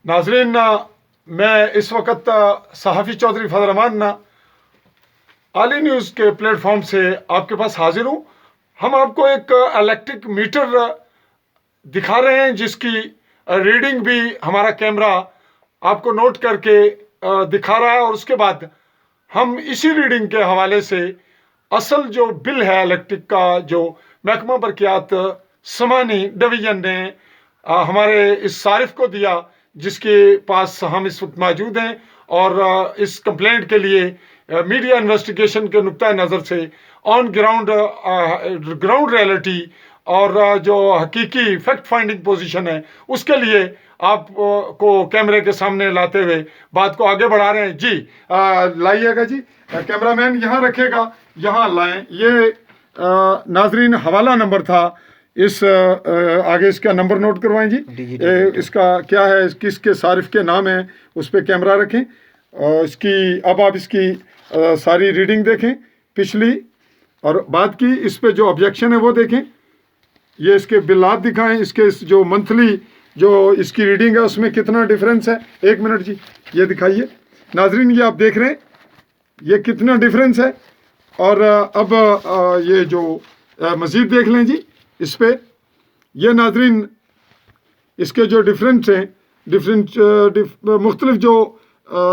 नाजरीन, मैं इस वक्त सहाफ़ी चौधरी फजल रहमान आली न्यूज़ के प्लेटफॉर्म से आपके पास हाजिर हूँ। हम आपको एक इलेक्ट्रिक मीटर दिखा रहे हैं जिसकी रीडिंग भी हमारा कैमरा आपको नोट करके दिखा रहा है, और उसके बाद हम इसी रीडिंग के हवाले से असल जो बिल है इलेक्ट्रिक का, जो महकमा बरक़ियात समानी डिवीज़न ने हमारे इस सारिफ को दिया, जिसके पास हम इस वक्त मौजूद हैं, और इस कंप्लेंट के लिए मीडिया इन्वेस्टिगेशन के नुक्ता नज़र से ऑन ग्राउंड रियलिटी और जो हकीकी फैक्ट फाइंडिंग पोजीशन है उसके लिए आपको कैमरे के सामने लाते हुए बात को आगे बढ़ा रहे हैं। जी लाइएगा जी, कैमरामैन यहाँ रखेगा, यहाँ लाएं। ये नाजरीन हवाला नंबर था, इस आगे इसका नंबर नोट करवाएं जी। इसका क्या है, किसके सारिफ के नाम है, उस पर कैमरा रखें। इसकी अब आप इसकी सारी रीडिंग देखें पिछली और बाद की, इस पे जो ऑब्जेक्शन है वो देखें। ये इसके बिलात दिखाएं, इसके जो मंथली जो इसकी रीडिंग है उसमें कितना डिफरेंस है। एक मिनट जी, ये दिखाइए नाजरीन, ये आप देख रहे हैं ये कितना डिफरेंस है। और अब ये जो मज़ीद देख लें जी इस पे, ये नाजरीन इसके जो डिफरेंस हैं, मुख्तलिफ जो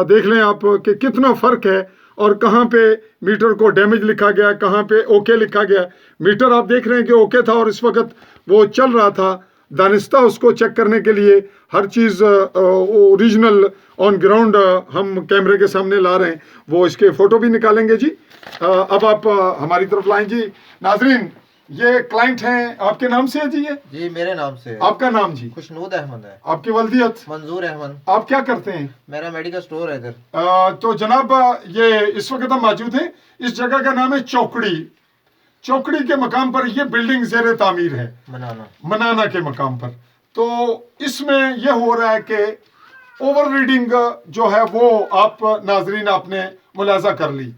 देख लें आप कि कितना फ़र्क है, और कहाँ पे मीटर को डैमेज लिखा गया, कहाँ पे ओके लिखा गया। मीटर आप देख रहे हैं कि ओके था और इस वक्त वो चल रहा था। दानिस्ता उसको चेक करने के लिए हर चीज़ ओरिजिनल ऑन ग्राउंड हम कैमरे के सामने ला रहे हैं, वो इसके फ़ोटो भी निकालेंगे जी। अब आप हमारी तरफ लाएं जी। नाजरीन ये क्लाइंट हैं, आपके नाम से है जी? ये जी मेरे नाम से। आपका नाम जी? खुशनूद अहमद है। आपकी वल्दियत? मंजूर अहमद। आप क्या करते हैं? मेरा मेडिकल स्टोर है इधर। तो जनाब ये इस वक्त हम मौजूद हैं, इस जगह का नाम है चौकड़ी। चौकड़ी के मकाम पर ये बिल्डिंग ज़ेरे तामीर है, मनाना के मकाम पर। तो इसमें यह हो रहा है कि ओवर रीडिंग जो है वो आप नाजरीन आपने मुलाजा कर ली।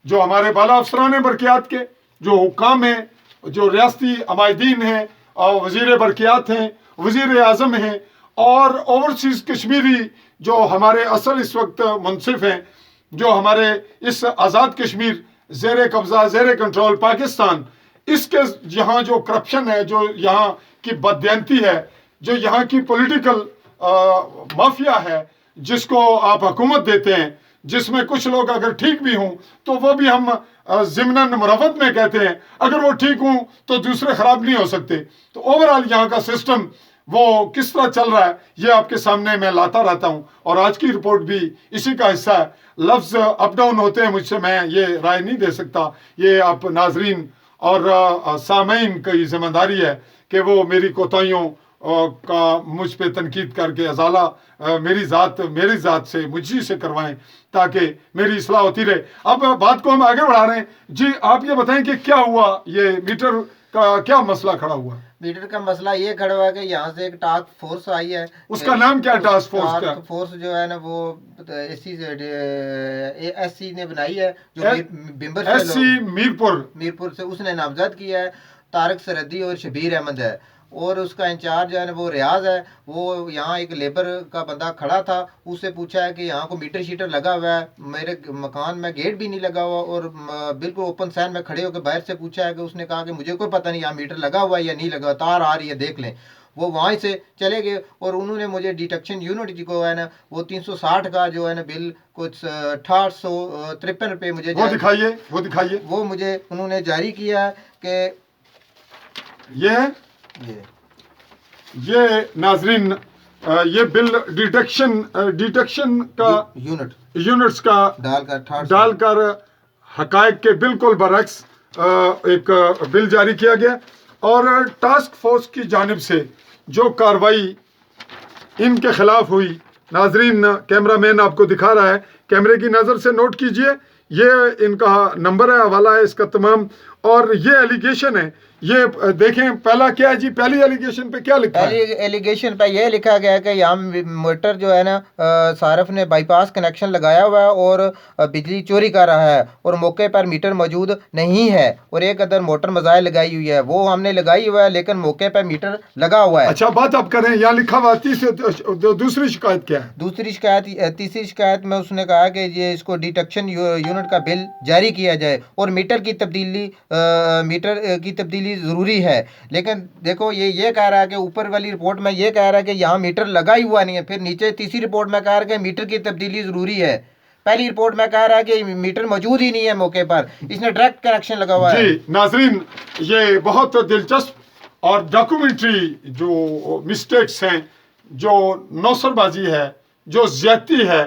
जो हमारे बाला अफसरान बरक़ियात के जो हुक्काम हैं, जो रियासती अमायदीन हैं और वज़ीर बरक़ियात हैं, वज़ीर आज़म हैं, और ओवरसीज़ कश्मीरी जो हमारे असल इस वक्त मुनसिफ हैं, जो हमारे इस आज़ाद कश्मीर ज़ेर कब्ज़ा ज़ेर कंट्रोल पाकिस्तान, इसके यहाँ जो करप्शन है, जो यहाँ की बददियांती है, जो यहाँ की पॉलिटिकल माफिया है, जिसको आप हुकूमत देते हैं, जिसमें कुछ लोग अगर ठीक भी हों तो वो भी हम ज़िम्नन मुरवत में कहते हैं, अगर वो ठीक हों तो दूसरे ख़राब नहीं हो सकते। तो ओवरऑल यहाँ का सिस्टम वो किस तरह चल रहा है ये आपके सामने मैं लाता रहता हूँ, और आज की रिपोर्ट भी इसी का हिस्सा है। लफ्ज़ अप डाउन होते हैं, मुझसे मैं ये राय नहीं दे सकता। ये आप नाजरीन और सामईन की जिम्मेदारी है कि वो मेरी कोताहियों का मुझ पे तनकीद करके अजाला मेरी ज़ात से मुझी से करवाएं, ताकि मेरी इस्लाह होती रहे। अब बात को हम आगे बढ़ा रहे हैं जी। आप ये बताएं कि क्या हुआ, ये मीटर का क्या मसला खड़ा हुआ? मीटर का मसला ये खड़ा हुआ कि यहाँ से एक टास्क फोर्स आई है। उसका नाम क्या है? टास्क फोर्स का फोर्स जो है ना वो एससी ने बनाई है, जो एससी मीरपुर से उसने नामजद किया है। तारक सरहदी और शबीर अहमद है, और उसका इंचार्ज जो है ना वो रियाज है। वो यहाँ एक लेबर का बंदा खड़ा था, उससे पूछा है कि यहाँ को मीटर शीटर लगा हुआ है, मेरे मकान में गेट भी नहीं लगा हुआ, और बिल्कुल ओपन सैन में खड़े होकर बाहर से पूछा है कि उसने कहा कि मुझे कोई पता नहीं यहाँ मीटर लगा हुआ है या नहीं लगा, तार आ रही है देख लें। वो वहाँ से चले गए, और उन्होंने मुझे डिटेक्शन यूनिट को है ना वो 360 का जो है ना बिल कुछ 6853 रुपये मुझे वो दिखाइए वो मुझे उन्होंने जारी किया है कि ये नाजरीन ये बिल डिटेक्शन का यूनिट्स का डालकर हकायक के बिल्कुल बरक्स एक बिल जारी किया गया, और टास्क फोर्स की जानिब से जो कार्रवाई इनके खिलाफ हुई, नाजरीन कैमरामैन आपको दिखा रहा है, कैमरे की नज़र से नोट कीजिए। ये इनका नंबर है, हवाला है इसका तमाम, और ये एलिगेशन है یہ دیکھیں پہلا کیا ہے جی، پہلی ایلیگیشن پہ کیا لکھا ہے؟ پہلی ایلیگیشن پہ یہ لکھا گیا ہے کہ یہاں موٹر جو ہے نا صارف نے بائی پاس کنیکشن لگایا ہوا ہے اور بجلی چوری کر رہا ہے اور موقع پر میٹر موجود نہیں ہے اور ایک ادھر موٹر مزائل لگائی ہوئی ہے، وہ ہم نے لگائی ہوا ہے لیکن موقع پہ میٹر لگا ہوا ہے۔ اچھا بات آپ کریں، یہاں لکھا ہوا دوسری شکایت کیا ہے؟ دوسری شکایت تیسری شکایت میں اس نے کہا کہ یہ اس کو ڈیٹیکشن یونٹ کا بل جاری کیا جائے اور میٹر کی تبدیلی ضروری ہے، لیکن دیکھو یہ کہہ رہا ہے کہ اوپر والی رپورٹ میں یہ کہہ رہا ہے کہ یہاں میٹر لگا ہی ہوا نہیں ہے، پھر نیچے تیسری رپورٹ میں کہہ رہا ہے کہ میٹر کی تبدیلی ضروری ہے، پہلی رپورٹ میں کہہ رہا ہے کہ میٹر موجود ہی نہیں ہے موقع پر، اس نے ڈائریکٹ کنیکشن لگا ہوا ہے۔ جی ناظرین، یہ بہت دلچسپ اور ڈاکومنٹری جو مسٹیکس ہیں، جو نوسر بازی ہے، جو زیادتی ہے،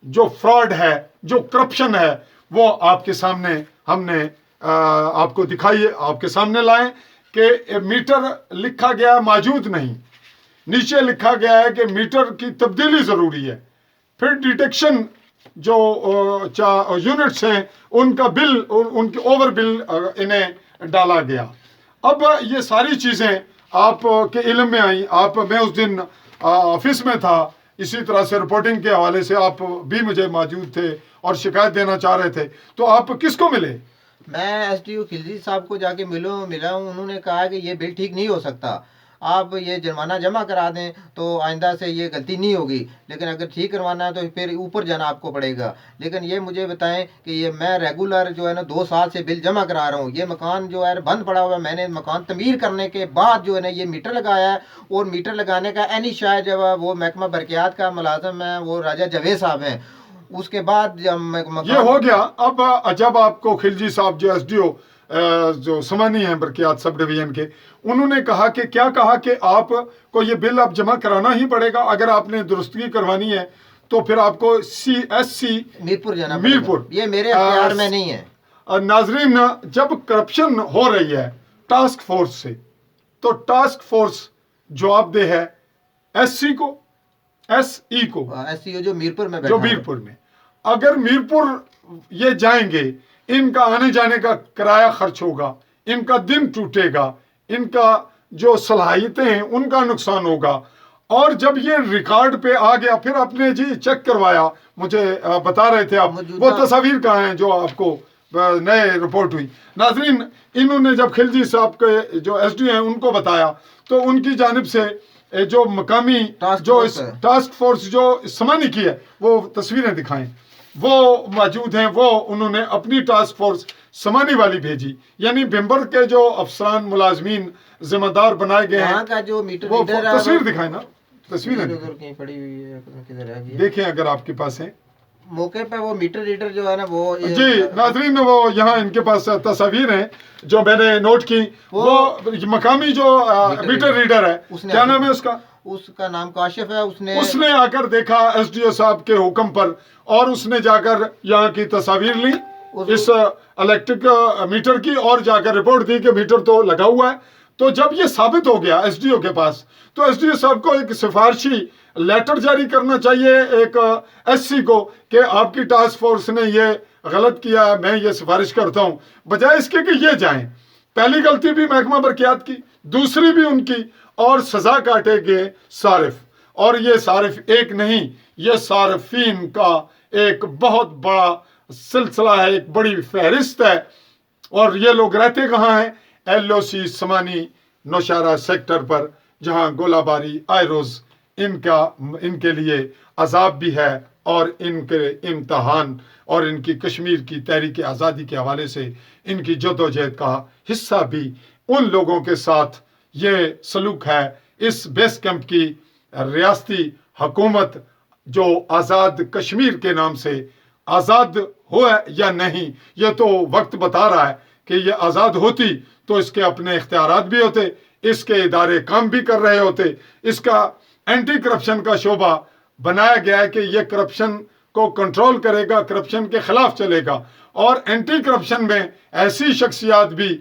جو فراڈ ہے، جو کرپشن ہے، وہ آپ کے سامنے ہم نے آپ کو دکھائیے، آپ کے سامنے لائیں کہ میٹر لکھا گیا موجود نہیں، نیچے لکھا گیا ہے کہ میٹر کی تبدیلی ضروری ہے، پھر ڈیٹیکشن جو یونٹس ہیں ان کا بل، ان کے اوور بل انہیں ڈالا گیا۔ اب یہ ساری چیزیں آپ کے علم میں آئیں، میں اس دن آفس میں تھا، اسی طرح سے رپورٹنگ کے حوالے سے آپ بھی مجھے موجود تھے اور شکایت دینا چاہ رہے تھے، تو آپ کس کو ملے؟ میں ایس ڈی او خلجی صاحب کو جا کے ملا ہوں، انہوں نے کہا کہ یہ بل ٹھیک نہیں ہو سکتا، آپ یہ جرمانہ جمع کرا دیں تو آئندہ سے یہ غلطی نہیں ہوگی، لیکن اگر ٹھیک کروانا ہے تو پھر اوپر جانا آپ کو پڑے گا۔ لیکن یہ مجھے بتائیں کہ یہ میں ریگولر جو ہے نا 2 سال سے بل جمع کرا رہا ہوں، یہ مکان جو ہے بند پڑا ہوا ہے، میں نے مکان تعمیر کرنے کے بعد جو ہے نا یہ میٹر لگایا ہے، اور میٹر لگانے کا اینی شاید جو ہے وہ محکمہ برقیات کا ملازم ہے، وہ راجہ جاوید صاحب ہیں، اس کے بعد یہ ہو گیا۔ اب جب آپ کو خلجی صاحب جو ایس ڈی او جو سمانی ہیں برقیات سب ڈویژن کے، انہوں نے کہا کہ کیا کہا کہ آپ کو یہ بل اب جمع کرانا ہی پڑے گا، اگر آپ نے درستگی کروانی ہے تو پھر آپ کو CSC میرپور جانا پڑے گا، میرپور، یہ میرے اختیار میں نہیں ہے۔ ناظرین، جب کرپشن ہو رہی ہے ٹاسک فورس سے، تو ٹاسک فورس جواب دہ ہے SC کو، SE کو، SCO جو میرپور میں جو بیٹھا ہے۔ میرپور میں، اگر میرپور یہ جائیں گے، ان کا آنے جانے کا کرایہ خرچ ہوگا، ان کا دن ٹوٹے گا، ان کا جو صلاحیتیں ہیں ان کا نقصان ہوگا، اور جب یہ ریکارڈ پہ آ گیا، پھر آپ نے جی چیک کروایا، مجھے بتا رہے تھے آپ، وہ تصاویر کہاں ہیں جو آپ کو نئے رپورٹ ہوئی؟ ناظرین، انہوں نے جب خلجی صاحب کے جو SDO ہیں ان کو بتایا، تو ان کی جانب سے جو مقامی جو ٹاسک فورس جو سمانی کی ہے، وہ تصویریں دکھائیں، وہ موجود ہیں، وہ انہوں نے اپنی ٹاسک فورس سمانی والی بھیجی، یعنی بمبر کے جو افسران ملازمین ذمہ دار بنائے گئے وہاں ہیں، کا جو میٹر وہ ریڈر ہے تصویر دکھائیں نا، تصویریں ادھر کہیں پڑی ہوئی ہے، کدھر رہ گئی ہے؟ دیکھیں اگر آپ کے پاس ہیں۔ موقع پہ وہ میٹر ریڈر جو ہے نا وہ جی ناظرین، وہ یہاں ان کے پاس تصاویر ہیں جو میں نے نوٹ کی، وہ مقامی جو میٹر ریڈر ہے، کیا نام ہے اس کا نام کاشف ہے، اس نے آ کر دیکھا SDO صاحب کے حکم پر، اور اس نے جا کر یہاں کی تصاویر لی اس الیکٹرک میٹر کی، اور جا کر رپورٹ دی کہ میٹر تو لگا ہوا ہے۔ تو جب یہ ثابت ہو گیا SDO کے پاس، تو SDO صاحب کو ایک سفارشی لیٹر جاری کرنا چاہیے ایک SC کو کہ آپ کی ٹاسک فورس نے یہ غلط کیا ہے، میں یہ سفارش کرتا ہوں، بجائے اس کے کہ یہ جائیں۔ پہلی غلطی بھی محکمہ برقیات کی، دوسری بھی ان کی، اور سزا کاٹے گئے صارف، اور یہ صارف ایک نہیں، یہ صارفین کا ایک بہت بڑا سلسلہ ہے، ایک بڑی فہرست ہے۔ اور یہ لوگ رہتے کہاں ہیں؟ LOC سمانی نوشہرہ سیکٹر پر، جہاں گولہ باری آئے روز ان کے لیے عذاب بھی ہے، اور ان کے امتحان اور ان کی کشمیر کی تحریک آزادی کے حوالے سے ان کی جدوجہد کا حصہ بھی ان لوگوں کے ساتھ یہ سلوک ہے۔ اس بیس کیمپ کی ریاستی حکومت جو آزاد کشمیر کے نام سے آزاد ہو یا نہیں، یہ تو وقت بتا رہا ہے کہ یہ آزاد ہوتی تو اس کے اپنے اختیارات بھی ہوتے، اس کے ادارے کام بھی کر رہے ہوتے، اس کا اینٹی کرپشن کا شعبہ بنایا گیا ہے کہ یہ کرپشن کو کنٹرول کرے گا، کرپشن کے خلاف چلے گا، اور اینٹی کرپشن میں ایسی شخصیات بھی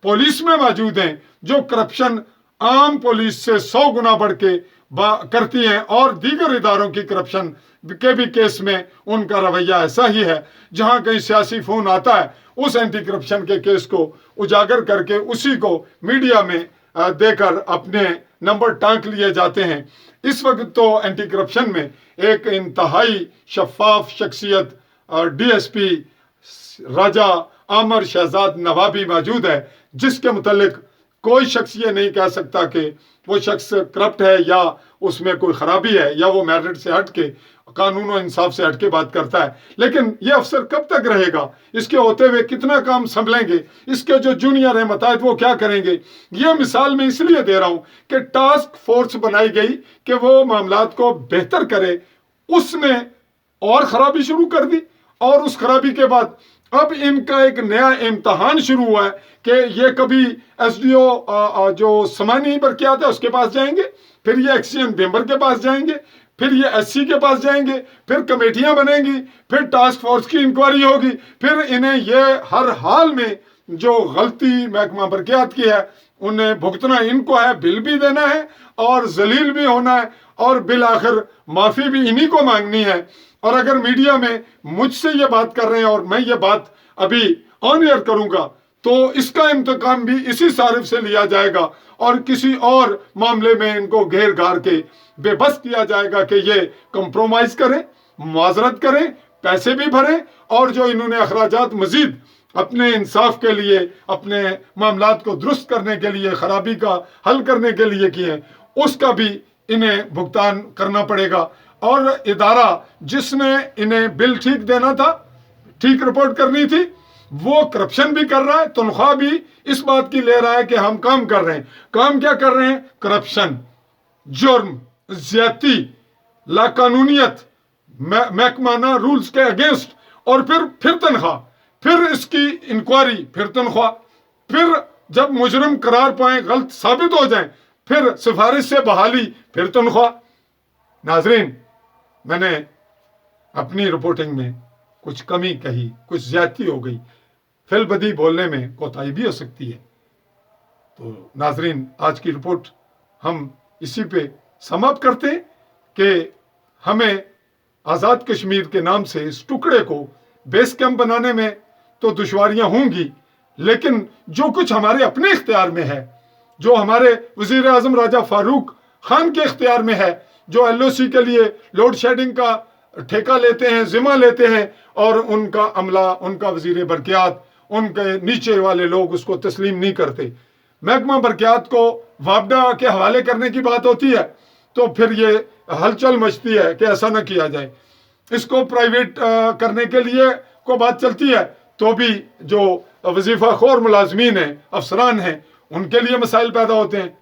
پولیس میں موجود ہیں جو کرپشن عام پولیس سے 100 گنا بڑھ کے करती हैं, और दीगर इदारों की करप्शन के भी केस में उनका रवैया ऐसा ही है। जहां कहीं सियासी फोन आता है, उस एंटी करप्शन के केस को उजागर करके उसी को मीडिया में देकर अपने नंबर टांक लिए जाते हैं। इस वक्त तो एंटी करप्शन में एक इंतहाई शफाफ शख्सियत डीएसपी राजा आमर शहजाद नवाबी मौजूद है, जिसके मुतल्लिक कोई शख्स ये नहीं कह सकता कि वो शख्स करप्ट है या उसमें कोई खराबी है या वो मेरिट से हट के कानून और इंसाफ से हट के बात करता है। लेकिन ये अफसर कब तक रहेगा, इसके होते हुए कितना काम संभलेंगे, इसके जो जूनियर हैं मुताहिद वो क्या करेंगे। ये मिसाल मैं इसलिए दे रहा हूं कि टास्क फोर्स बनाई गई कि वो मामलात को बेहतर करे, उसने और खराबी शुरू कर दी, और उस खराबी के बाद अब इनका एक नया इम्तहान शुरू हुआ है कि ये कभी एसडीओ जो समानी बरकियात है उसके पास जाएंगे, फिर ये एक्सीएन मेंबर के पास जाएंगे, फिर ये एससी के पास जाएंगे, फिर कमेटियां बनेंगी, फिर टास्क फोर्स की इंक्वायरी होगी, फिर इन्हें ये हर हाल में जो गलती महकमा बरकियात की है उन्हें भुगतना इनको है, बिल भी देना है और जलील भी होना है, और बिल आखिर माफी भी इन्हीं को मांगनी है। और अगर मीडिया में मुझसे ये बात कर रहे हैं और मैं ये बात अभी ऑन एयर करूंगा तो इसका इंतकाम भी इसी सारिफ से लिया जाएगा और किसी और मामले में इनको घेर घार के बेबस किया जाएगा कि ये कंप्रोमाइज करें, मुआवजत करें, पैसे भी भरें, और जो इन्होंने अखराजात मजीद अपने इंसाफ के लिए, अपने मामलात को दुरुस्त करने के लिए, खराबी का हल करने के लिए किए, उसका भी इन्हें भुगतान करना पड़ेगा। और इदारा जिसने इन्हें बिल ठीक देना था, ठीक रिपोर्ट करनी थी, वो करप्शन भी कर रहा है, तनख्वाह भी इस बात की ले रहा है कि हम काम कर रहे हैं। काम क्या कर रहे हैं? करप्शन, जुर्म, ज्यादती, लाकानूनियत, महकमाना रूल्स के अगेंस्ट, और फिर तनख्वाह, फिर इसकी इंक्वायरी, फिर तनख्वाह, फिर जब मुजरिम करार पाए, गलत साबित हो जाए, फिर सिफारिश से बहाली, फिर तनख्वाह। नाजरीन, मैंने अपनी रिपोर्टिंग में कुछ कमी कही, कुछ ज्यादती हो गई, फिलबदी बोलने में कोताही भी हो सकती है। तो नाजरीन, आज की रिपोर्ट हम इसी पे समाप्त करते हैं कि हमें आज़ाद कश्मीर के नाम से इस टुकड़े को बेस कैंप बनाने में तो दुश्वारियां होंगी, लेकिन जो कुछ हमारे अपने इख्तियार में है, जो हमारे वजीर आजम राजा फारूक खान के इख्तियार में है, जो एलओसी के लिए लोड शेडिंग का ठेका लेते हैं, जिम्मा लेते हैं, और उनका अमला, उनका वजीर बरकियात, उनके नीचे वाले लोग उसको तस्लीम नहीं करते। महकमा बरकियात को वापडा के हवाले करने की बात होती है तो फिर ये हलचल मचती है कि ऐसा ना किया जाए। इसको प्राइवेट करने के लिए को बात चलती है तो भी जो वजीफा खोर मुलाजमीन हैं, अफसरान हैं, उनके लिए मसाइल पैदा होते हैं।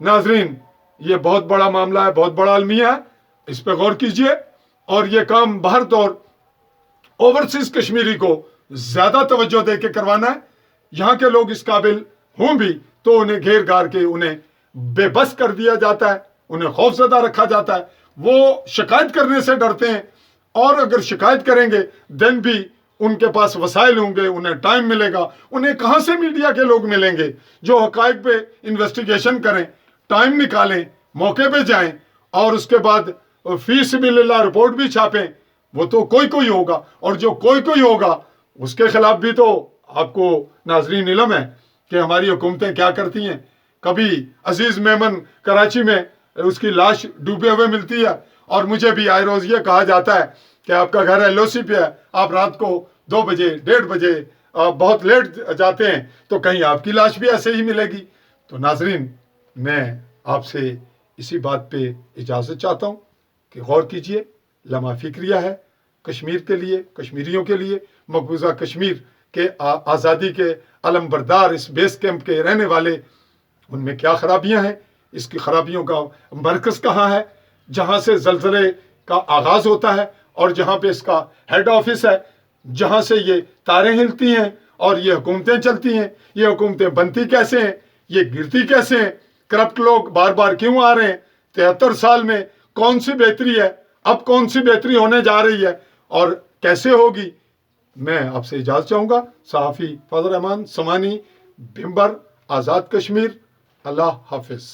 नाजरीन, ये बहुत बड़ा मामला है, बहुत बड़ा अलमिया है, इस पर गौर कीजिए, और ये काम बाहर तौर ओवरसीज कश्मीरी को ज्यादा तवज्जो दे के करवाना है। यहाँ के लोग इस काबिल हों भी तो उन्हें घेर घार के उन्हें बेबस कर दिया जाता है, उन्हें खौफजदा रखा जाता है, वो शिकायत करने से डरते हैं, और अगर शिकायत करेंगे देन भी उनके पास वसाइल होंगे, उन्हें टाइम मिलेगा। उन्हें कहाँ से मीडिया के लोग मिलेंगे जो हकायक पे इन्वेस्टिगेशन करें, टाइम निकालें, मौके पे जाएं, और उसके बाद फी सबिलिल्लाह रिपोर्ट भी छापें। वो तो कोई कोई होगा, और जो कोई कोई होगा उसके खिलाफ भी तो आपको नाजरीन इल्म है कि हमारी हुकूमतें क्या करती हैं। कभी अजीज मेमन कराची में उसकी लाश डूबे हुए मिलती है, और मुझे भी आए रोज ये कहा जाता है कि आपका घर एलओसी पे है, आप रात को 2 बजे 1:30 बजे बहुत लेट जाते हैं, तो कहीं आपकी लाश भी ऐसे ही मिलेगी। तो नाजरीन, मैं आपसे इसी बात पे इजाज़त चाहता हूँ कि गौर कीजिए। लम्हा फिक्रिया है कश्मीर के लिए, कश्मीरियों के लिए, मकबूजा कश्मीर के आज़ादी के अलम बरदार इस बेस कैंप के रहने वाले, उनमें क्या खराबियां हैं, इसकी खराबियों का मरकज़ कहाँ है, जहाँ से ज़लज़ले का आगाज़ होता है और जहाँ पे इसका हेड ऑफिस है, जहाँ से ये तारें हिलती हैं और ये हुकूमतें चलती हैं। ये हुकूमतें बनती कैसे हैं, ये गिरती कैसे हैं, करप्ट लोग बार बार क्यों आ रहे हैं, 73 साल में कौन सी बेहतरी है, अब कौन सी बेहतरी होने जा रही है और कैसे होगी। मैं आपसे इजाज़त चाहूँगा। सहाफ़ी फजल रहमान समानी, भिम्बर, आज़ाद कश्मीर। अल्लाह हाफिज़।